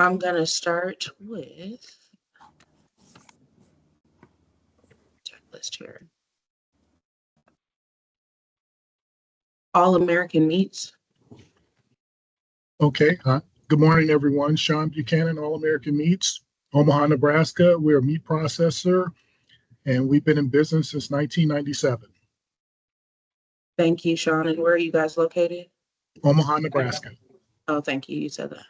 I'm going to start with checklist here. All American Meats. Okay. Good morning, everyone. Sean Buchanan, All American Meats, Omaha, Nebraska. We're a meat processor, and we've been in business since 1997. Thank you, Sean. And where are you guys located? Omaha, Nebraska. Oh, thank you. You said that.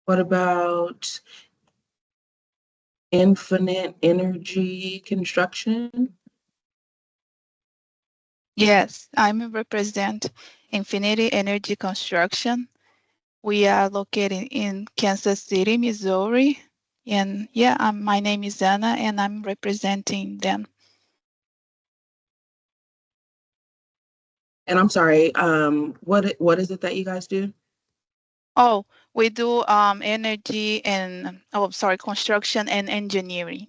What about Infinite Energy Construction? Yes, I'm represent Infinity Energy Construction. We are located in Kansas City, Missouri. And yeah, my name is Anna and I'm representing them. And I'm sorry, what is it that you guys do? Oh, we do energy and, construction and engineering.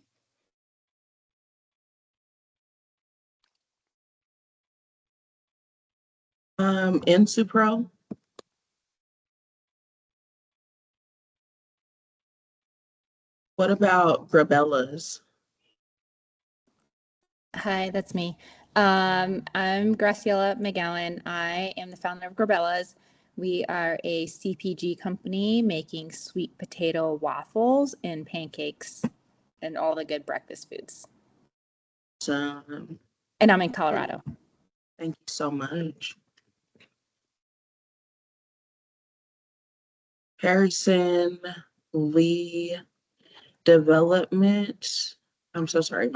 Insupro? What about Grabella's? Hi, that's me. I'm Graciela McGowan. I am the founder of Grabella's. We are a CPG company making sweet potato waffles and pancakes and all the good breakfast foods. And I'm in Colorado. Thank you so much. Harrison Lee Development. I'm so sorry,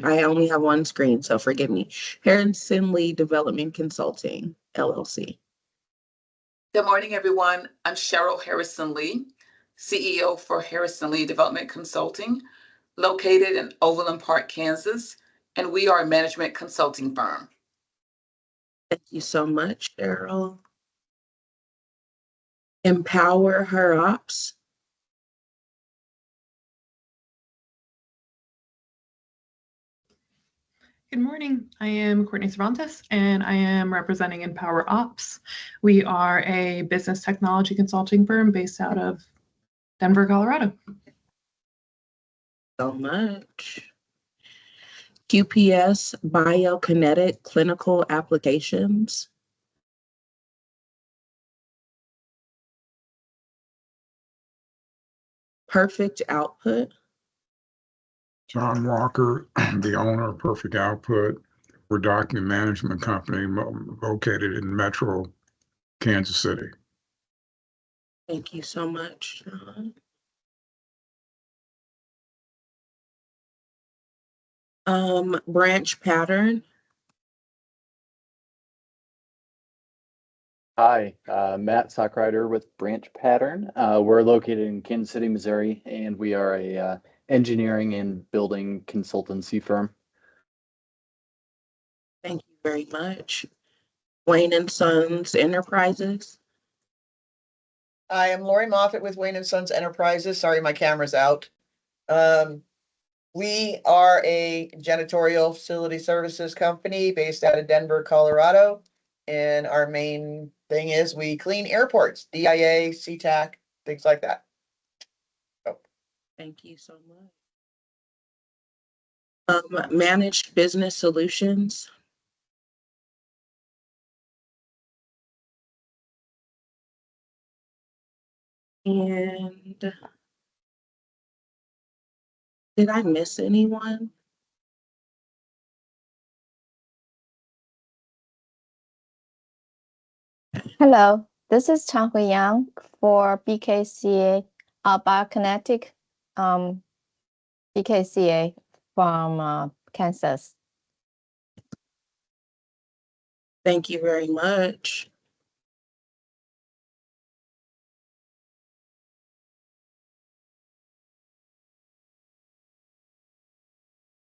I only have one screen, so forgive me. Harrison Lee Development Consulting, LLC. Good morning, everyone. I'm Cheryl Harrison Lee, CEO for Harrison Lee Development Consulting, located in Overland Park, Kansas, and we are a management consulting firm. Thank you so much, Cheryl. Empower Her Ops. Good morning. I am Courtney Cervantes, and I am representing Empower Ops. We are a business technology consulting firm based out of Denver, Colorado. So much. QPS Biokinetic Clinical Applications. Perfect Output. John Walker, the owner of Perfect Output. We're a document management company located in Metro Kansas City. Thank you so much, Sean. Branch Pattern. Hi, Matt Sockrider with Branch Pattern. We're located in Kansas City, Missouri, and we are a engineering and building consultancy firm. Thank you very much. Wayne and Sons Enterprises. I am Lori Moffett with Wayne and Sons Enterprises. Sorry, my camera's out. We are a janitorial facility services company based out of Denver, Colorado. And our main thing is we clean airports, DIA, SeaTac, things like that. Oh. Thank you so much. Managed Business Solutions. And did I miss anyone? Hello, this is Changhui Yang for BKCA, Biokinetic, BKCA from Kansas. Thank you very much.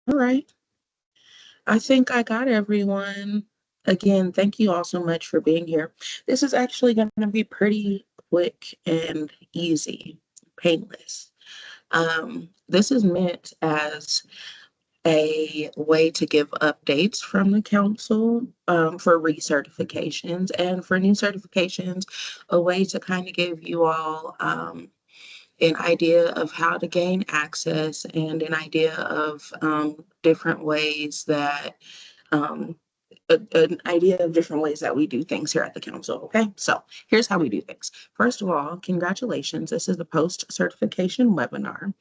All right. I think I got everyone. Again, thank you all so much for being here. This is actually going to be pretty quick and easy, painless. This is meant as a way to give updates from the council for recertifications, and for new certifications, a way to kind of give you all an idea of how to gain access and an idea of different ways that an idea of different ways that we do things here at the council. Okay, so here's how we do things. First of all, congratulations. This is the post-certification webinar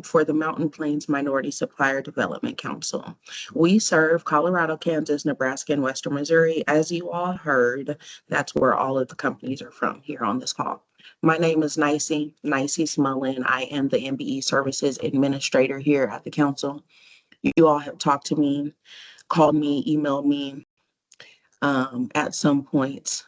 for the Mountain Plains Minority Supplier Development Council. We serve Colorado, Kansas, Nebraska, and Western Missouri. As you all heard, that's where all of the companies are from here on this call. My name is Nicey Smullen. I am the MBE Services Administrator here at the council. You all have talked to me, called me, emailed me at some point,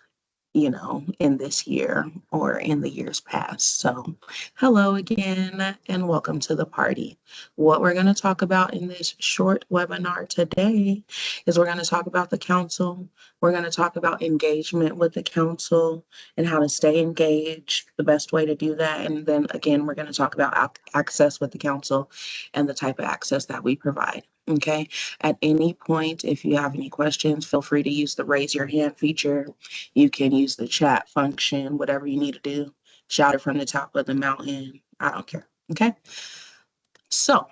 you know, in this year or in the years past. So hello again and welcome to the party. What we're going to talk about in this short webinar today is we're going to talk about the council. We're going to talk about engagement with the council and how to stay engaged, the best way to do that. And then again, we're going to talk about access with the council and the type of access that we provide. Okay. At any point, if you have any questions, feel free to use the raise your hand feature. You can use the chat function, whatever you need to do. Shout it from the top of the mountain. I don't care. Okay. So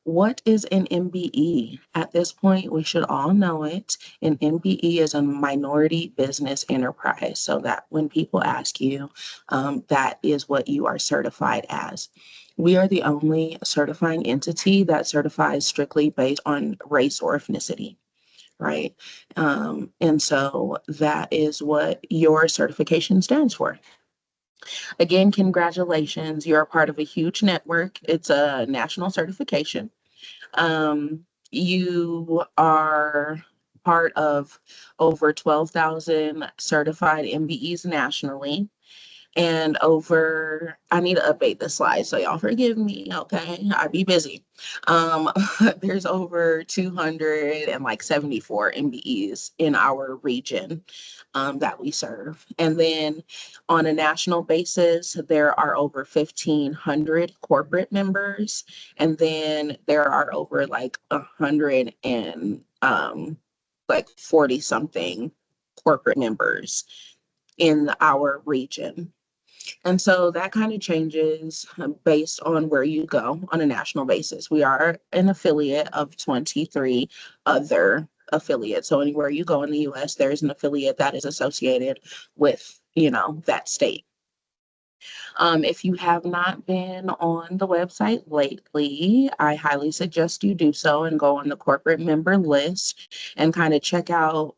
what is an MBE? At this point, we should all know it. An MBE is a minority business enterprise. So that when people ask you, that is what you are certified as. We are the only certifying entity that certifies strictly based on race or ethnicity, right? And so that is what your certification stands for. Again, congratulations. You're a part of a huge network. It's a national certification. You are part of over 12,000 certified MBEs nationally. And I need to update the slide, so y'all forgive me, okay? I be busy. There's over 274 MBEs in our region that we serve. And then on a national basis, there are over 1,500 corporate members. And then there are over 100 and 40 something corporate members in our region. And so that kind of changes based on where you go on a national basis. We are an affiliate of 23 other affiliates. So anywhere you go in the US, there's an affiliate that is associated with, that state. If you have not been on the website lately, I highly suggest you do so and go on the corporate member list and kind of check out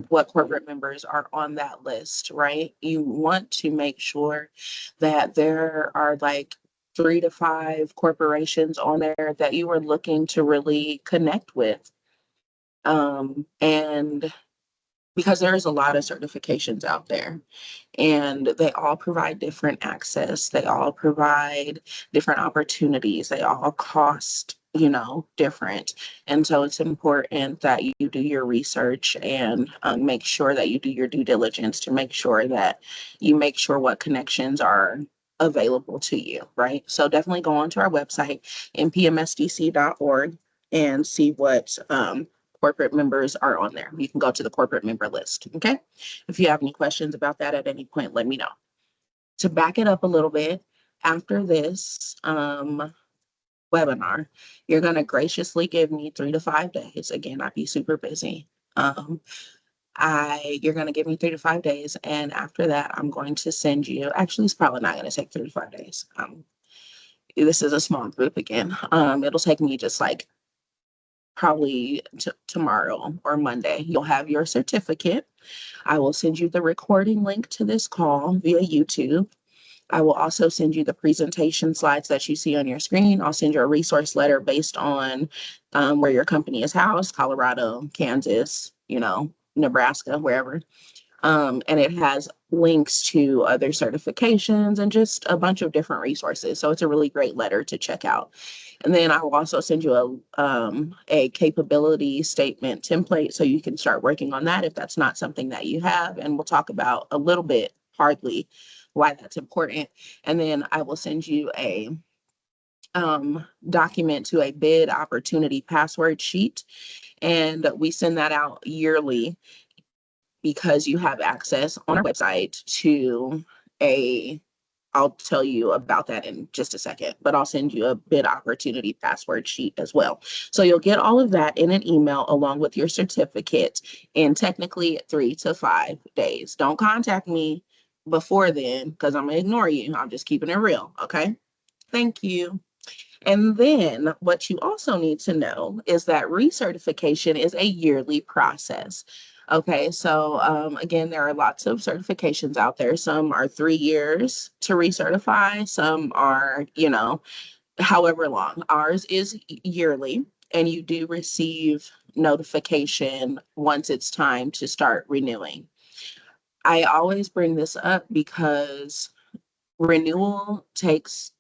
what corporate members are on that list, right? You want to make sure that there are 3 to 5 corporations on there that you are looking to really connect with. And because there's a lot of certifications out there and they all provide different access. They all provide different opportunities. They all cost, different. And so it's important that you do your research and make sure that you do your due diligence to make sure that you make sure what connections are available to you, right? So definitely go onto our website, npmsdc.org, and see what corporate members are on there. You can go to the corporate member list. Okay. If you have any questions about that at any point, let me know. To back it up a little bit, after this webinar, you're going to graciously give me 3 to 5 days. Again, I'd be super busy. You're going to give me 3 to 5 days. And after that, I'm going to send you, actually, it's probably not going to take 3 to 5 days. This is a small group again. It'll take me just probably tomorrow or Monday. You'll have your certificate. I will send you the recording link to this call via YouTube. I will also send you the presentation slides that you see on your screen. I'll send you a resource letter based on where your company is housed, Colorado, Kansas, Nebraska, wherever. And it has links to other certifications and just a bunch of different resources. So it's a really great letter to check out. And then I will also send you a capability statement template so you can start working on that if that's not something that you have. And we'll talk about a little bit, hardly, why that's important. And then I will send you a document to a bid opportunity password sheet. And we send that out yearly because you have access on our website to I'll tell you about that in just a second, but I'll send you a bid opportunity password sheet as well. So you'll get all of that in an email along with your certificate in technically 3 to 5 days. Don't contact me before then because I'm gonna ignore you. I'm just keeping it real, okay? Thank you. And then what you also need to know is that recertification is a yearly process. Okay, so again, there are lots of certifications out there. Some are 3 years to recertify, some are, however long. Ours is yearly, and you do receive notification once it's time to start renewing. I always bring this up because renewal takes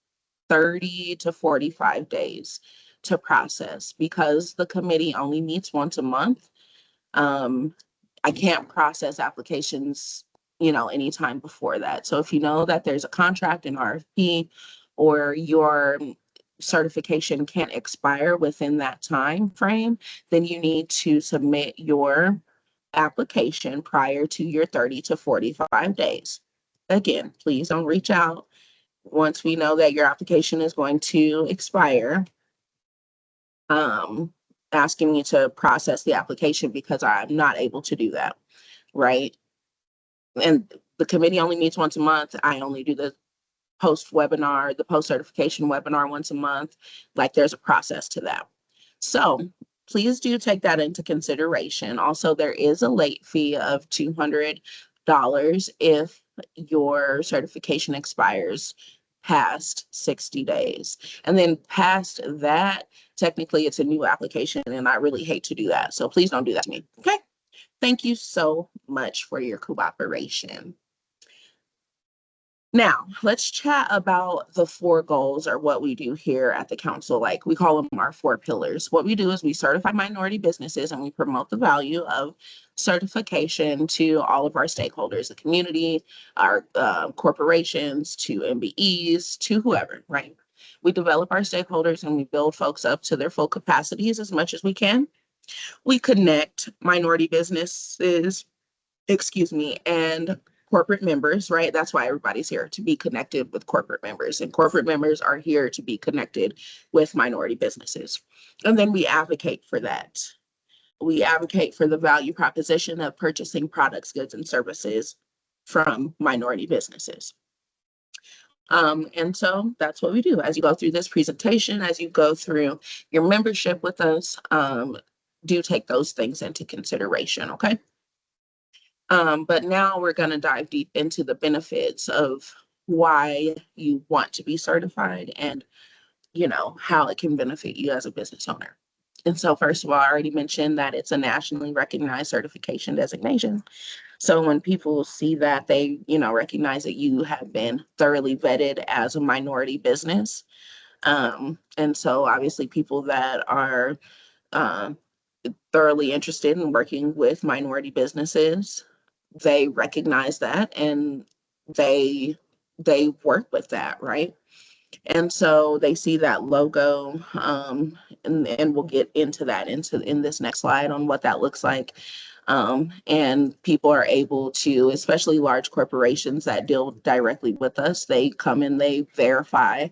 30 to 45 days to process because the committee only meets once a month. I can't process applications, anytime before that. So if you know that there's a contract, an RFP, or your certification can't expire within that time frame, then you need to submit your application prior to your 30 to 45 days. Again, please don't reach out once we know that your application is going to expire, asking me to process the application because I'm not able to do that, right? And the committee only meets once a month. I only do the post-webinar, the post-certification webinar once a month. Like there's a process to that. So please do take that into consideration. Also, there is a late fee of $200 if your certification expires past 60 days. And then past that, technically it's a new application and I really hate to do that. So please don't do that to me, okay? Thank you so much for your cooperation. Now, let's chat about the 4 goals or what we do here at the council. Like we call them our 4 pillars. What we do is we certify minority businesses and we promote the value of certification to all of our stakeholders, the community, our corporations, to MBEs, to whoever, right? We develop our stakeholders and we build folks up to their full capacities as much as we can. We connect minority businesses, and corporate members, right? That's why everybody's here, to be connected with corporate members, and corporate members are here to be connected with minority businesses. And then we advocate for that. We advocate for the value proposition of purchasing products, goods, and services from minority businesses. And so that's what we do. As you go through this presentation, as you go through your membership with us, do take those things into consideration, okay? But now we're going to dive deep into the benefits of why you want to be certified and, how it can benefit you as a business owner. And so first of all, I already mentioned that it's a nationally recognized certification designation. So when people see that, they, recognize that you have been thoroughly vetted as a minority business. And so obviously people that are thoroughly interested in working with minority businesses, they recognize that and they work with that, right? And so they see that logo, and we'll get into that in this next slide on what that looks like. And people are able to, especially large corporations that deal directly with us, they come and they verify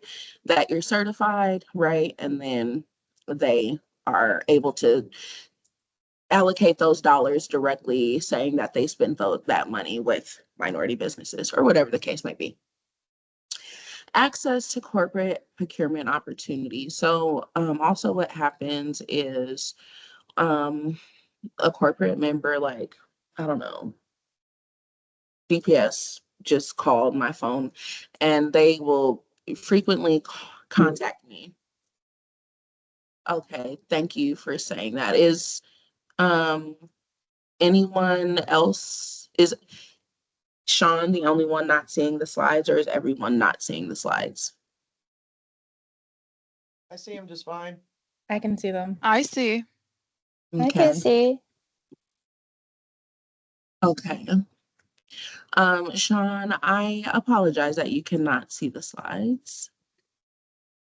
that you're certified, right? And then they are able to allocate those dollars directly, saying that they spent that money with minority businesses or whatever the case may be. Access to corporate procurement opportunities. So also what happens is a corporate member, like, I don't know, DPS just called my phone and they will frequently contact me. Okay, thank you for saying that. Is anyone else, is Sean the only one not seeing the slides, or is everyone not seeing the slides? I see him just fine. I can see them. I see. I can see. Okay. Sean, I apologize that you cannot see the slides.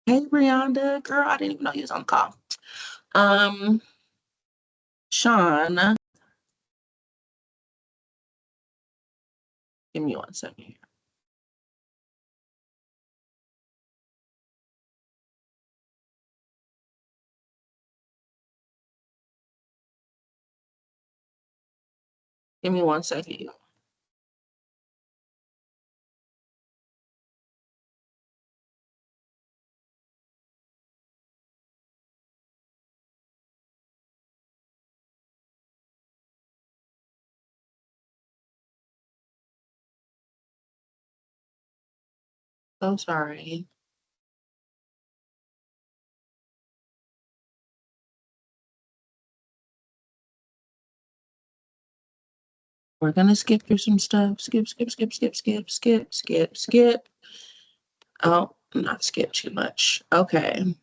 Hey, Brianda, girl, I didn't even know you was on the call. Sean, give me 1 second here. Give me 1 second. So sorry. We're gonna skip through some stuff. Skip. Oh, not skip too much. Okay.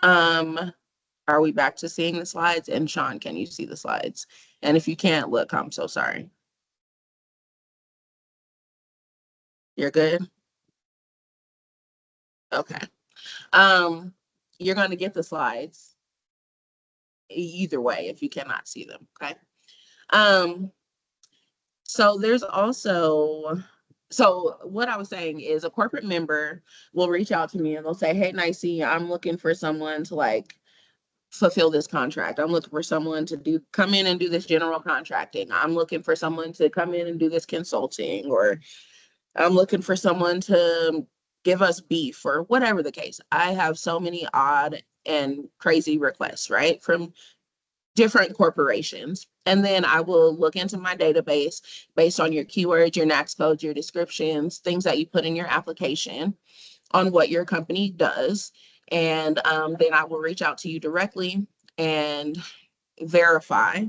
Are we back to seeing the slides? And Sean, can you see the slides? And if you can't, look, I'm so sorry. You're good? Okay. You're gonna get the slides either way if you cannot see them, okay? So there's also, so what I was saying is a corporate member will reach out to me and they'll say, hey, Nicey, I'm looking for someone to like fulfill this contract. I'm looking for someone to come in and do this general contracting. I'm looking for someone to come in and do this consulting, or I'm looking for someone to give us beef or whatever the case. I have so many odd and crazy requests, right? From different corporations. And then I will look into my database based on your keywords, your NAICS codes, your descriptions, things that you put in your application on what your company does. And then I will reach out to you directly and verify.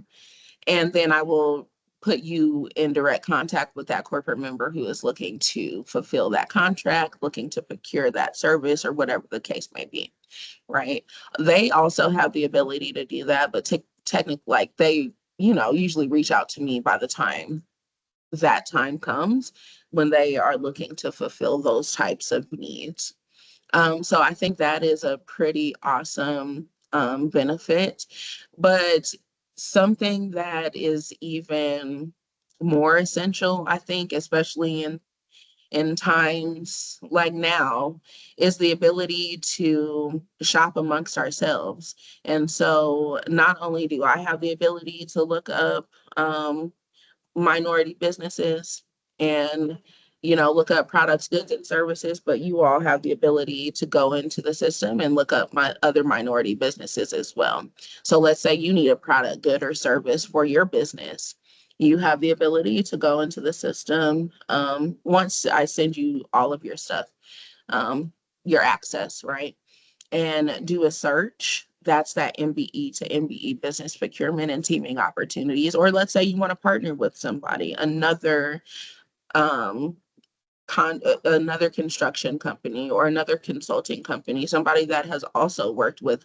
And then I will put you in direct contact with that corporate member who is looking to fulfill that contract, looking to procure that service, or whatever the case may be, right? They also have the ability to do that, but technically, like they, usually reach out to me by the time that time comes when they are looking to fulfill those types of needs. So I think that is a pretty awesome benefit. But something that is even more essential, I think, especially in times like now, is the ability to shop amongst ourselves. And so not only do I have the ability to look up minority businesses and look up products, goods, and services, but you all have the ability to go into the system and look up my other minority businesses as well. So let's say you need a product, good, or service for your business. You have the ability to go into the system once I send you all of your stuff, your access, right? And do a search. That's that MBE to MBE business procurement and teaming opportunities. Or let's say you want to partner with somebody, another another construction company or another consulting company, somebody that has also worked with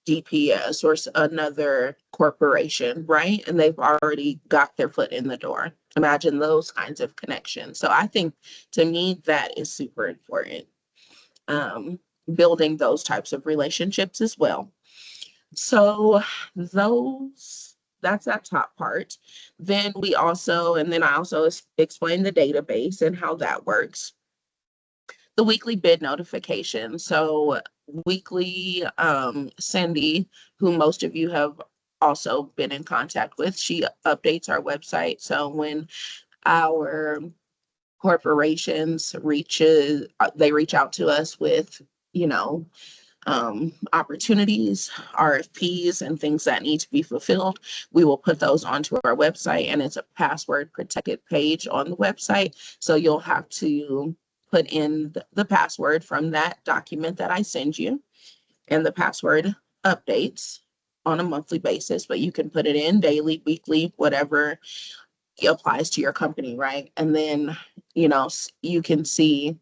DPS or another corporation, right? And they've already got their foot in the door. Imagine those kinds of connections. So I think, to me, that is super important. Building those types of relationships as well. So that's that top part. Then I also explain the database and how that works. The weekly bid notification. So weekly, Cindy, who most of you have also been in contact with, she updates our website. So when our corporations reach out to us with, opportunities, RFPs, and things that need to be fulfilled, we will put those onto our website, and it's a password protected page on the website. So you'll have to put in the password from that document that I send you, and the password updates on a monthly basis, but you can put it in daily, weekly, whatever applies to your company, right? And then, you can see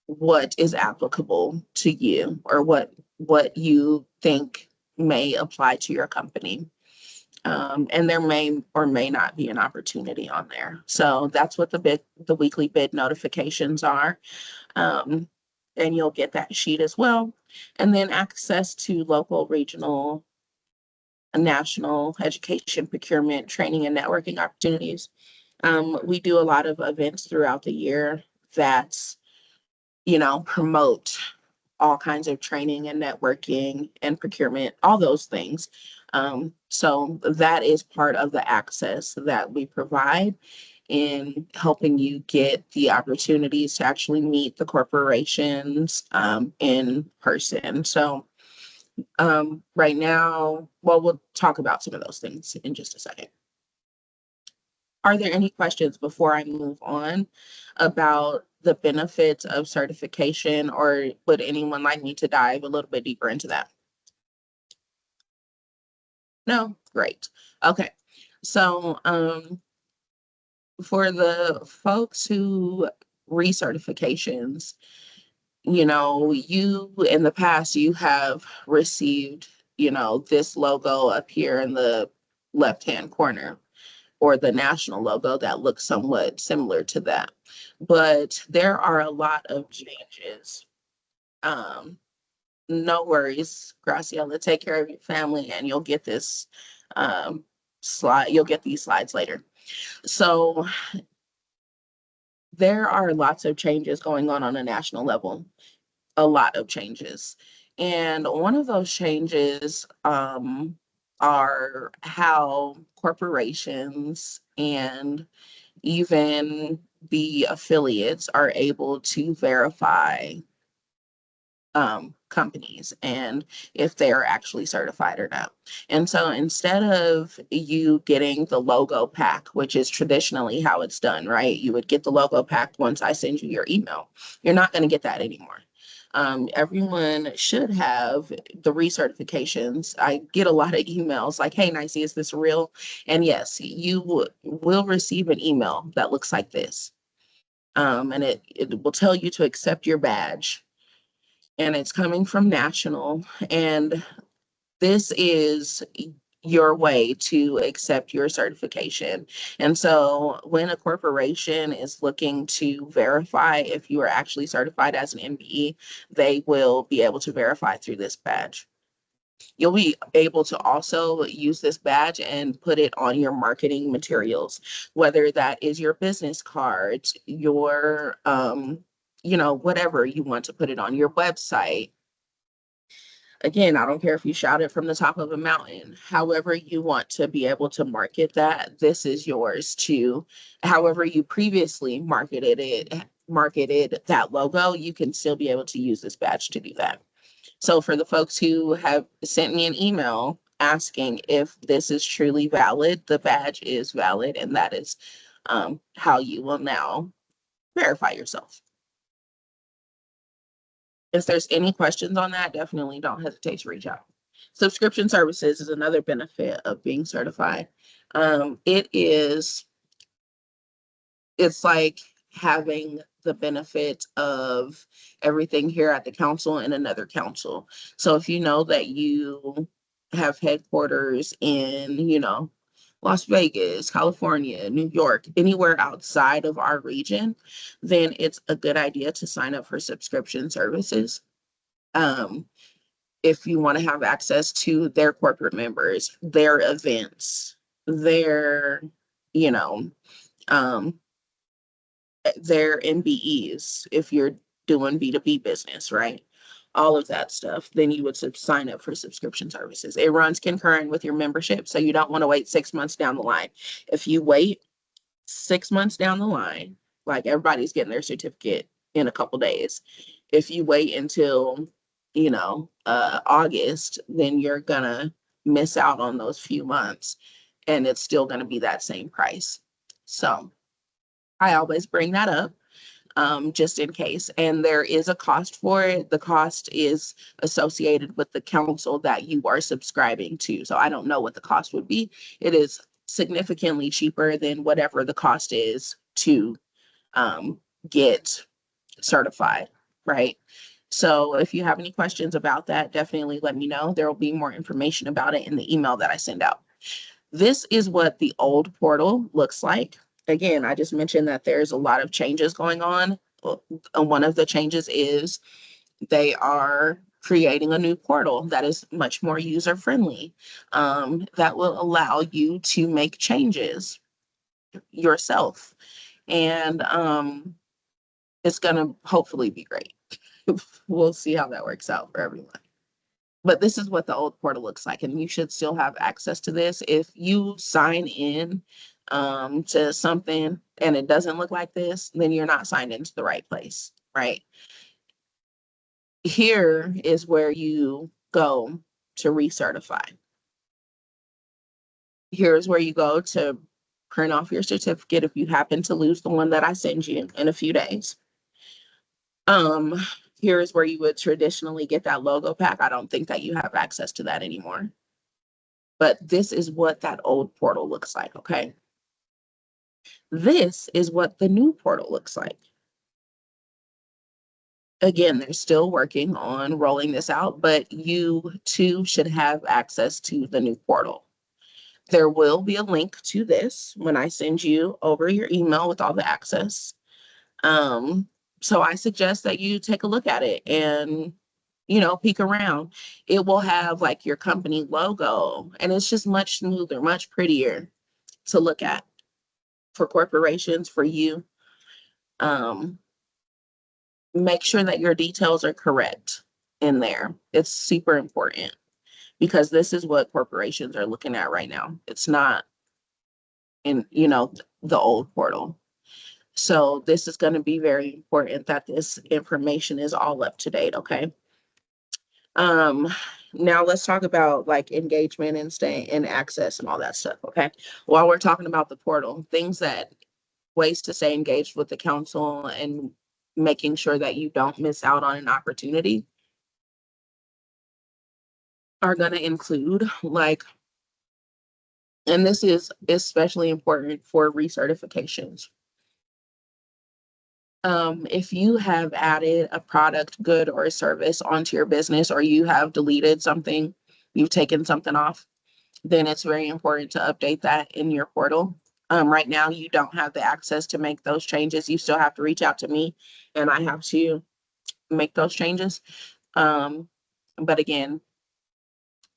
what is applicable to you or what you think may apply to your company. And there may or may not be an opportunity on there. So that's what the weekly bid notifications are. and you'll get that sheet as well. And then access to local, regional, and national education, procurement, training, and networking opportunities. We do a lot of events throughout the year that, promote all kinds of training and networking and procurement, all those things. So that is part of the access that we provide in helping you get the opportunities to actually meet the corporations in person. So right now, well, we'll talk about some of those things in just a second. Are there any questions before I move on about the benefits of certification, or would anyone like me to dive a little bit deeper into that? No? Great. Okay. So for the folks who recertifications, you in the past, you have received, this logo up here in the left-hand corner, or the national logo that looks somewhat similar to that. But there are a lot of changes. No worries, Graciela, take care of your family and you'll get this slide, you'll get these slides later. So there are lots of changes going on a national level, a lot of changes. And one of those changes are how corporations and even the affiliates are able to verify companies and if they are actually certified or not. And so instead of you getting the logo pack, which is traditionally how it's done, right? You would get the logo pack once I send you your email. You're not going to get that anymore. Everyone should have the recertifications. I get a lot of emails like, hey, Nicey, is this real? And yes, you will receive an email that looks like this. And it will tell you to accept your badge. And it's coming from National. And this is your way to accept your certification. And so when a corporation is looking to verify if you are actually certified as an MBE, they will be able to verify through this badge. You'll be able to also use this badge and put it on your marketing materials, whether that is your business cards, your, whatever you want to put it on your website. Again, I don't care if you shout it from the top of a mountain. However you want to be able to market that, this is yours to. However you previously marketed that logo, you can still be able to use this badge to do that. So for the folks who have sent me an email asking if this is truly valid, the badge is valid, and that is how you will now verify yourself. If there's any questions on that, definitely don't hesitate to reach out. Subscription services is another benefit of being certified. It's like having the benefit of everything here at the council and another council. So if you know that you have headquarters in, Las Vegas, California, New York, anywhere outside of our region, then it's a good idea to sign up for subscription services. If you want to have access to their corporate members, their events, their MBEs, if you're doing B2B business, right? All of that stuff, then you would sign up for subscription services. It runs concurrent with your membership, so you don't want to wait 6 months down the line. If you wait 6 months down the line, like everybody's getting their certificate in a couple days. If you wait until, August, then you're gonna miss out on those few months, and it's still gonna be that same price. So I always bring that up. Just in case. And there is a cost for it. The cost is associated with the council that you are subscribing to. So I don't know what the cost would be. It is significantly cheaper than whatever the cost is to get certified, right? So if you have any questions about that, definitely let me know. There will be more information about it in the email that I send out. This is what the old portal looks like. Again, I just mentioned that there's a lot of changes going on. one of the changes is they are creating a new portal that is much more user friendly, that will allow you to make changes yourself. And it's going to hopefully be great. We'll see how that works out for everyone. But this is what the old portal looks like, and you should still have access to this. If you sign in to something and it doesn't look like this, then you're not signed into the right place, right? Here is where you go to recertify. Here's where you go to print off your certificate if you happen to lose the one that I send you in a few days. Here is where you would traditionally get that logo pack. I don't think that you have access to that anymore. But this is what that old portal looks like, okay? This is what the new portal looks like. Again, they're still working on rolling this out, but you too should have access to the new portal. There will be a link to this when I send you over your email with all the access. So I suggest that you take a look at it and, you know, peek around. It will have like your company logo, and it's just much smoother, much prettier to look at for corporations, for you. Make sure that your details are correct in there. It's super important because this is what corporations are looking at right now. It's not in, you know, the old portal. So this is going to be very important that this information is all up to date, okay? Now let's talk about like engagement and stay and access and all that stuff, okay? While we're talking about the portal, ways to stay engaged with the council and making sure that you don't miss out on an opportunity are going to include like, and this is especially important for recertifications. If you have added a product, good, or a service onto your business, or you have deleted something, you've taken something off, then it's very important to update that in your portal. Right now, you don't have the access to make those changes. You still have to reach out to me, and I have to make those changes. But again,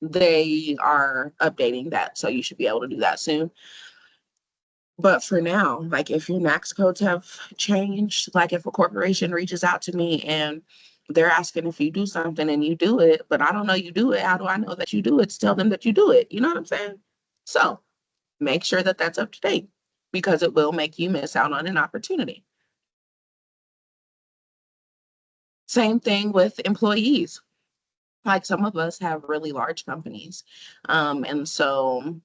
they are updating that, so you should be able to do that soon. But for now, like if your NAICS codes have changed, like if a corporation reaches out to me and they're asking if you do something and you do it, but I don't know you do it, how do I know that you do it? Tell them that you do it. You know what I'm saying? So make sure that that's up to date because it will make you miss out on an opportunity. Same thing with employees. Like some of us have really large companies. And so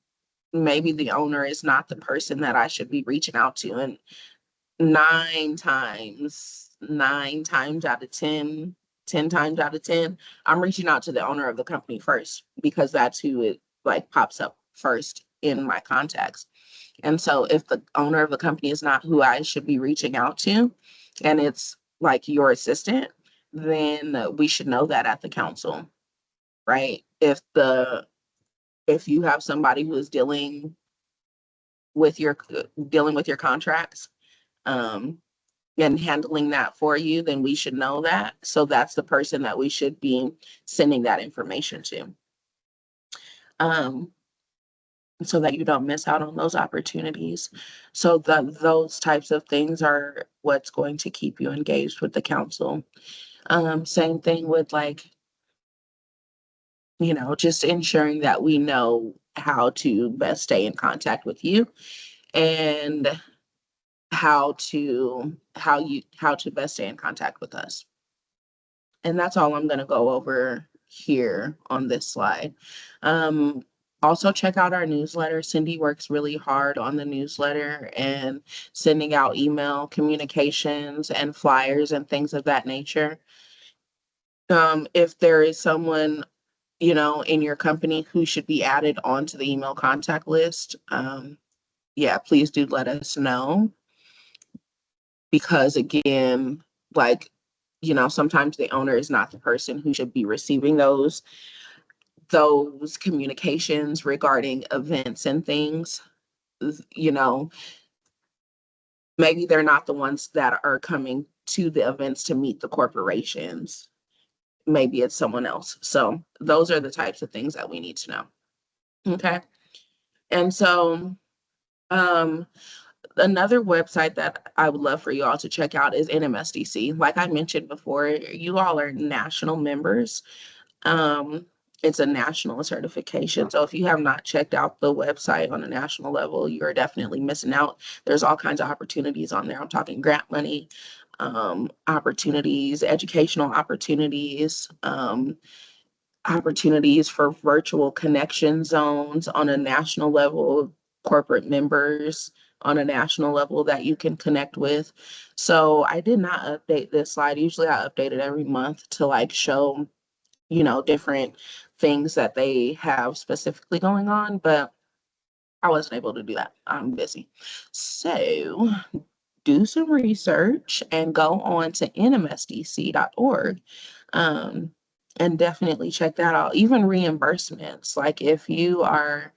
maybe the owner is not the person that I should be reaching out to. And 9 times out of 10 times out of 10, I'm reaching out to the owner of the company first because that's who it like pops up first in my contacts. And so if the owner of the company is not who I should be reaching out to, and it's like your assistant, then we should know that at the council, right? If you have somebody who is dealing with your contracts, and handling that for you, then we should know that. So that's the person that we should be sending that information to. So that you don't miss out on those opportunities. So those types of things are what's going to keep you engaged with the council. Same thing with like, you know, just ensuring that we know how to best stay in contact with you and how to best stay in contact with us. And that's all I'm going to go over here on this slide. Also check out our newsletter. Cindy works really hard on the newsletter and sending out email communications and flyers and things of that nature. If there is someone, you know, in your company who should be added onto the email contact list, yeah, please do let us know. Because again, like, you know, sometimes the owner is not the person who should be receiving those communications regarding events and things. You know, maybe they're not the ones that are coming to the events to meet the corporations. Maybe it's someone else. So those are the types of things that we need to know. Okay. And so another website that I would love for you all to check out is NMSDC. Like I mentioned before, you all are national members. It's a national certification. So if you have not checked out the website on a national level, you're definitely missing out. There's all kinds of opportunities on there. I'm talking grant money, opportunities, educational opportunities, opportunities for virtual connection zones on a national level, corporate members on a national level that you can connect with. So I did not update this slide. Usually I update it every month to like show, different things that they have specifically going on, but I wasn't able to do that. I'm busy. So do some research and go on to nmsdc.org. And definitely check that out. Even reimbursements, like if you are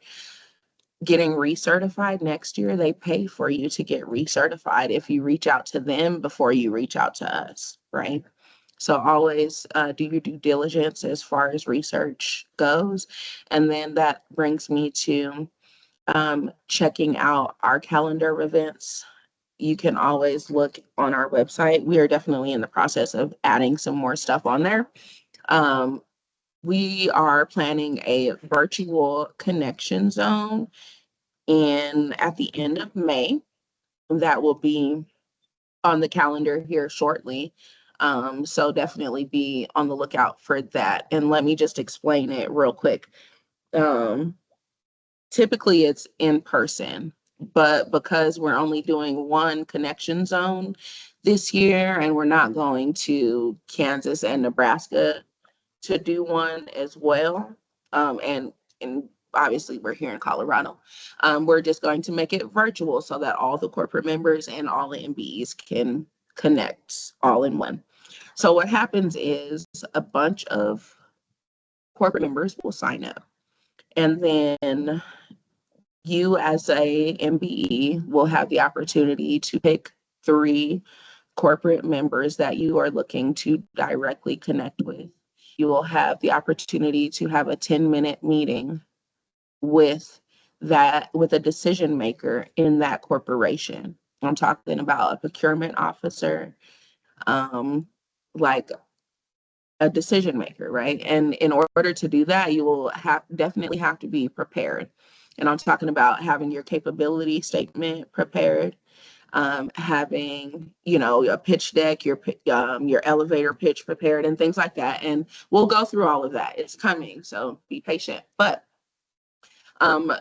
getting recertified next year, they pay for you to get recertified if you reach out to them before you reach out to us, right? So always do your due diligence as far as research goes. And then that brings me to checking out our calendar of events. You can always look on our website. We are definitely in the process of adding some more stuff on there. We are planning a virtual connection zone at the end of May. That will be on the calendar here shortly. So definitely be on the lookout for that. And let me just explain it real quick. Typically it's in person, but because we're only doing one connection zone this year and we're not going to Kansas and Nebraska to do one as well. And obviously we're here in Colorado. We're just going to make it virtual so that all the corporate members and all the MBEs can connect all in one. So what happens is a bunch of corporate members will sign up, and then you as a MBE will have the opportunity to pick 3 corporate members that you are looking to directly connect with. You will have the opportunity to have a 10-minute meeting with a decision maker in that corporation. I'm talking about a procurement officer, like a decision maker, right? And in order to do that, you will definitely have to be prepared. And I'm talking about having your capability statement prepared, having, a pitch deck, your elevator pitch prepared and things like that. And we'll go through all of that. It's coming, so be patient. But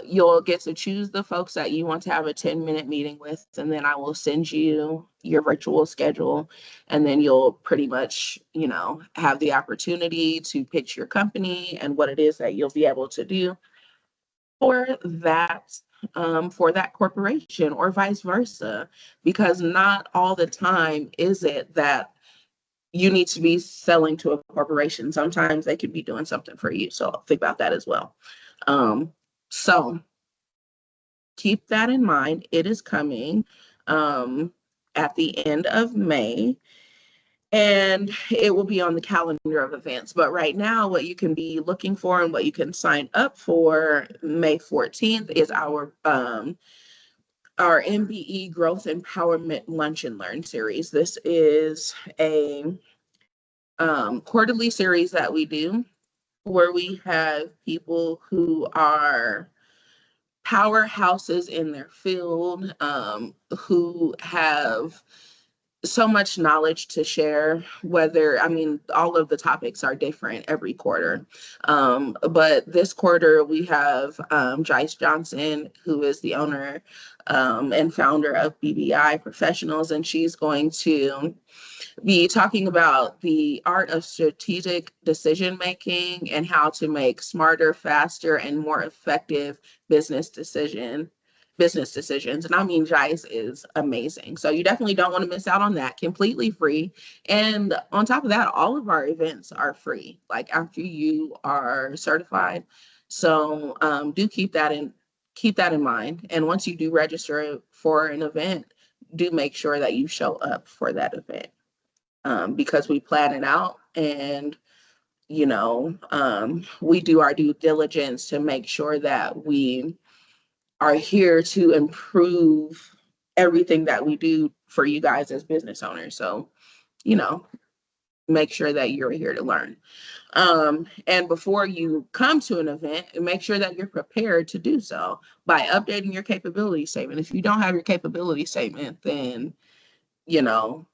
you'll get to choose the folks that you want to have a 10-minute meeting with, and then I will send you your virtual schedule, and then you'll pretty much, have the opportunity to pitch your company and what it is that you'll be able to do for that corporation, or vice versa, because not all the time is it that you need to be selling to a corporation. Sometimes they could be doing something for you. So think about that as well. So keep that in mind. It is coming at the end of May, and it will be on the calendar of events. But right now, what you can be looking for and what you can sign up for May 14th is our MBE Growth Empowerment Lunch and Learn series. This is a quarterly series that we do where we have people who are powerhouses in their field, who have so much knowledge to share, all of the topics are different every quarter. But this quarter we have Jice Johnson, who is the owner and founder of BBI Professionals, and she's going to be talking about the art of strategic decision making and how to make smarter, faster, and more effective business decisions. And I mean, Jice is amazing. So you definitely don't want to miss out on that. Completely free. And on top of that, all of our events are free, like after you are certified. So do keep that in mind. And once you do register for an event, do make sure that you show up for that event. because we plan it out and, you know, we do our due diligence to make sure that we are here to improve everything that we do for you guys as business owners. So, you know, make sure that you're here to learn. And before you come to an event, make sure that you're prepared to do so by updating your capability statement. If you don't have your capability statement, then, you know,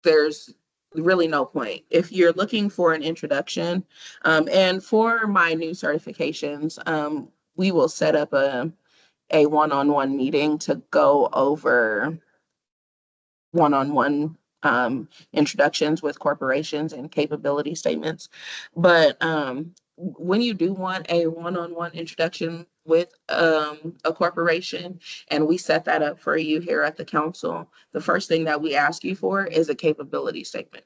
there's really no point. If you're looking for an introduction, and for my new certifications, we will set up a one-on-one meeting to go over one-on-one introductions with corporations and capability statements. But when you do want a one-on-one introduction with a corporation and we set that up for you here at the council, the first thing that we ask you for is a capability statement.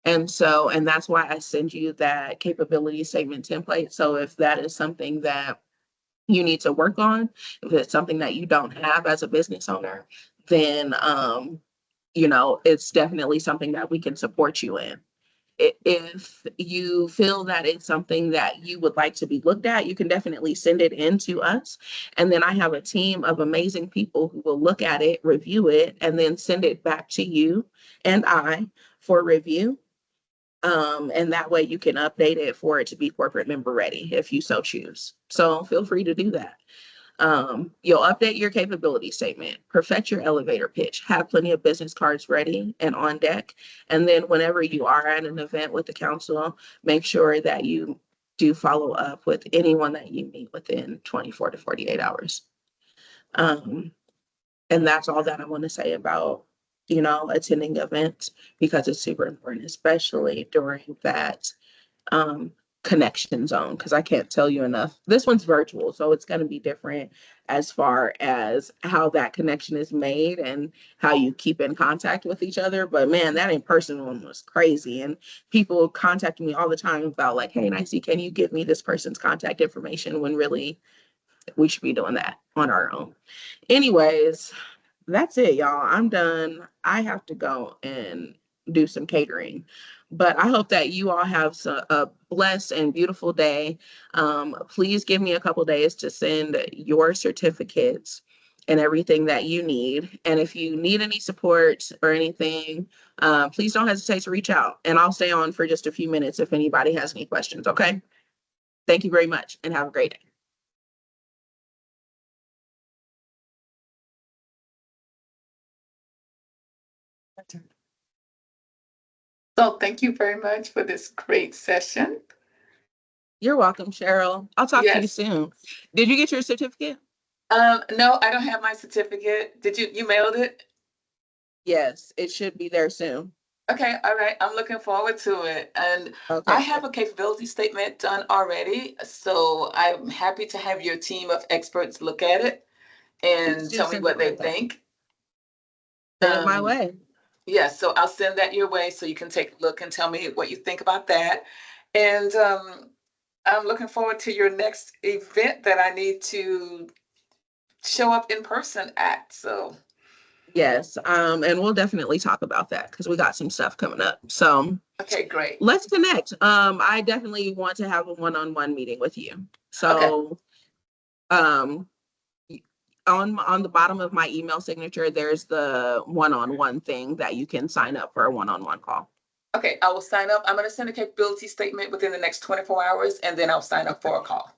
And that's why I send you that capability statement template. So if that is something that you need to work on, if it's something that you don't have as a business owner, then you know, it's definitely something that we can support you in. If you feel that it's something that you would like to be looked at, you can definitely send it in to us. And then I have a team of amazing people who will look at it, review it, and then send it back to you and I for review. And that way you can update it for it to be corporate member ready if you so choose. So feel free to do that. You'll update your capability statement, perfect your elevator pitch, have plenty of business cards ready and on deck. And then whenever you are at an event with the council, make sure that you do follow up with anyone that you meet within 24 to 48 hours. And that's all that I want to say about, you know, attending events, because it's super important, especially during that connection zone, because I can't tell you enough. This one's virtual, so it's going to be different as far as how that connection is made and how you keep in contact with each other. But man, that in-person one was crazy. And people contact me all the time about like, hey, Nicey, can you give me this person's contact information, when really we should be doing that on our own. Anyways, that's it, y'all. I'm done. I have to go and do some catering. But I hope that you all have a blessed and beautiful day. Please give me a couple days to send your certificates and everything that you need. And if you need any support or anything, please don't hesitate to reach out. And I'll stay on for just a few minutes if anybody has any questions, okay? Thank you very much and have a great day. So thank you very much for this great session. You're welcome, Cheryl. I'll talk to you soon. Did you get your certificate? No, I don't have my certificate. Did you mailed it? Yes, it should be there soon. Okay, all right. I'm looking forward to it. And Okay. I have a capability statement done already. So I'm happy to have your team of experts look at it and tell me what they think. Send it my way. Yeah, so I'll send that your way so you can take a look and tell me what you think about that. And I'm looking forward to your next event that I need to show up in person at. So Yes, and we'll definitely talk about that because we got some stuff coming up. So okay, great. Let's connect. I definitely want to have a one-on-one meeting with you. So on the bottom of my email signature, there's the one-on-one thing that you can sign up for a one-on-one call. Okay, I will sign up. I'm going to send a capability statement within the next 24 hours, and then I'll sign up for a call.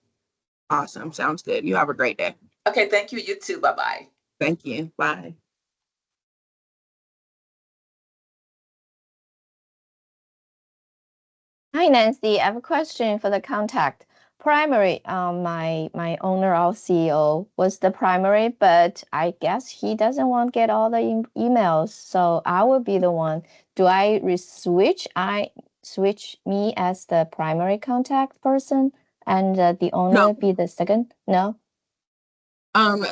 Awesome. Sounds good. You have a great day. Okay, thank you. You too. Bye-bye. Thank you. Bye. Hi, Nancy. I have a question for the contact. Primary, my owner or CEO was the primary, but I guess he doesn't want to get all the emails, so I will be the one. Do I switch? I switch me as the primary contact person, and the owner be the second? No.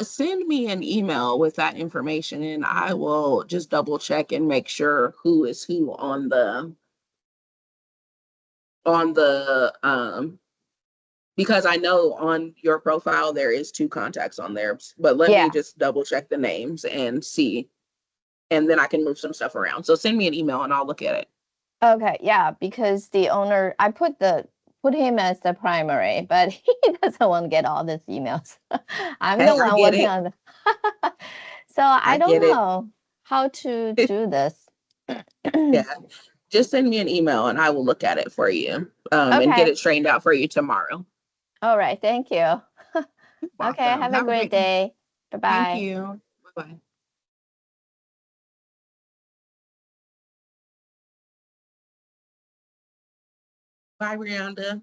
Send me an email with that information, and I will just double check and make sure who is who on the because I know on your profile there is 2 contacts on there, but let me just double check the names and see. and then I can move some stuff around. So send me an email and I'll look at it. Okay, yeah, because the owner, I put him as the primary, but he doesn't want to get all these emails. I'm Hey, the I one get working it. on the so I I don't get it. know how to do this. Yeah. Just send me an email and I will look at it for you and get Okay. it straightened out for you tomorrow. All right, thank you. Okay, Welcome. have a great day. Thank Bye-bye. you. Bye-bye. Bye, Rihanna.